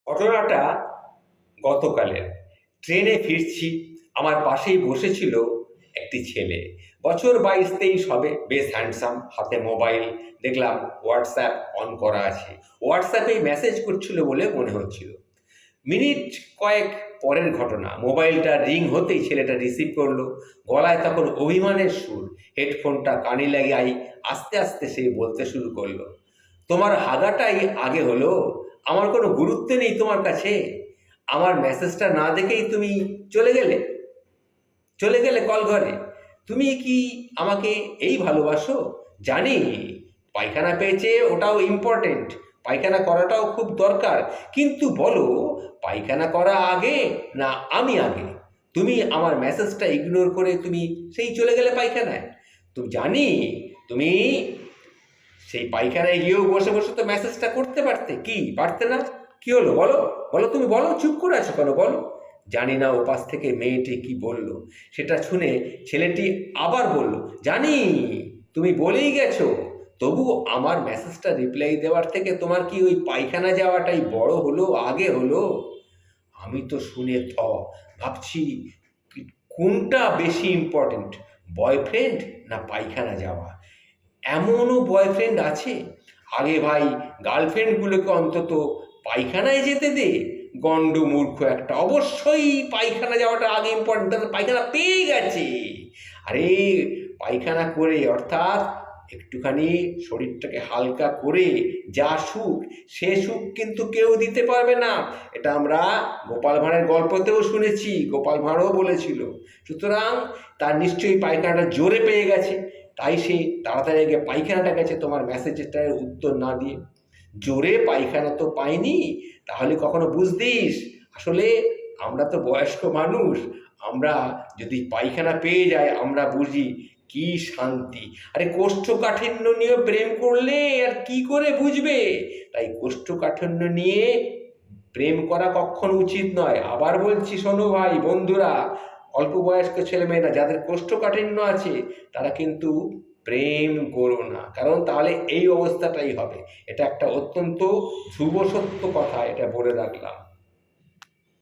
ঘটনাটা গতকালের। ট্রেনে ফিরছি, আমার পাশেই বসেছিল একটি ছেলে। বছর ২২-২৩ হবে, বেশ হ্যান্ডসাম, হাতে মোবাইল। দেখলাম হোয়াটসঅ্যাপ অন করা আছে। হোয়াটসঅ্যাপেই মেসেজ করছিল বলে মনে হচ্ছিল। মিনিট কয়েক পরের ঘটনা, মোবাইলটা রিং হতেই ছেলেটা রিসিভ করলো। গলায় তখন অভিমানের সুর। হেডফোনটা কানে লাগাই আস্তে আস্তে সে বলতে শুরু করলো, তোমার হাগাটাই আগে হলো, আমার কোনো গুরুত্ব নেই তোমার কাছে। আমার মেসেজটা না দেখেই তুমি চলে গেলে চলে গেলে কল ঘরে। তুমি কি আমাকে এই ভালোবাসো? জানি পায়খানা পেয়েছে, ওটাও ইম্পর্টেন্ট, পায়খানা করাটাও খুব দরকার, কিন্তু বলো, পায়খানা করা আগে না আমি আগে? তুমি আমার মেসেজটা ইগনোর করে তুমি সেই চলে গেলে পায়খানায়। তুমি জানি তুমি সেই পায়খানায় গিয়েও বসে বসে তো মেসেজটা করতে পারতে, কি পারতে না? কি হলো বলো, বলো, তুমি বলো, চুপ করে আছো কেন বলো? জানি না ওপাশ থেকে মেয়েটি কি বলল। সেটা শুনে ছেলেটি আবার বলল, জানি তুমি বলেই গেছো, তবু আমার মেসেজটা রিপ্লাই দেওয়ার থেকে তোমার কি ওই পায়খানা যাওয়াটাই বড় হলো, আগে হলো? আমি তো শুনে ভাবছি কোনটা বেশি ইম্পর্টেন্ট, বয়ফ্রেন্ড না পায়খানা যাওয়া? এমনও বয়ফ্রেন্ড আছে, আগে ভাই গার্লফ্রেন্ডগুলোকে অন্তত পায়খানায় যেতে দে। গন্ড মূর্খ একটা, অবশ্যই পায়খানা যাওয়াটা আগে ইম্পর্টেন্ট, তাদের পায়খানা পেয়ে গেছে। আরে পায়খানা করে, অর্থাৎ একটুখানি শরীরটাকে হালকা করে যা সুখ, সে সুখ কিন্তু কেউ দিতে পারবে না। এটা আমরা গোপাল ভাঁড়ের গল্পতেও শুনেছি, গোপাল ভাঁড়ও বলেছিল। সুতরাং তার নিশ্চয়ই পায়খানাটা জোরে পেয়ে গেছে, তাই সে তাড়াতাড়ি আগে পায়খানাটা গেছে তোমার মেসেজটার উত্তর না দিয়ে। জোরে পায়খানা তো পাইনি, তাহলে কখনো বুঝতিস? আসলে আমরা তো বয়স্ক মানুষ, আমরা যদি পায়খানা পেয়ে যাই আমরা বুঝি কি শান্তি। আরে কোষ্ঠকাঠিন্য নিয়ে প্রেম করলে আর কি করে বুঝবে? তাই কোষ্ঠকাঠিন্য নিয়ে প্রেম করা কখনো উচিত নয়। আবার বলছি, শোনো ভাই বন্ধুরা, অল্প বয়স্ক ছেলেমেয়েরা যাদের কোষ্ঠকাঠিন্য আছে তারা কিন্তু প্রেম করো না, কারণ তাহলে এই অবস্থাটাই হবে। এটা একটা অত্যন্ত ধ্রুব সত্য কথা, এটা বলে রাখলাম।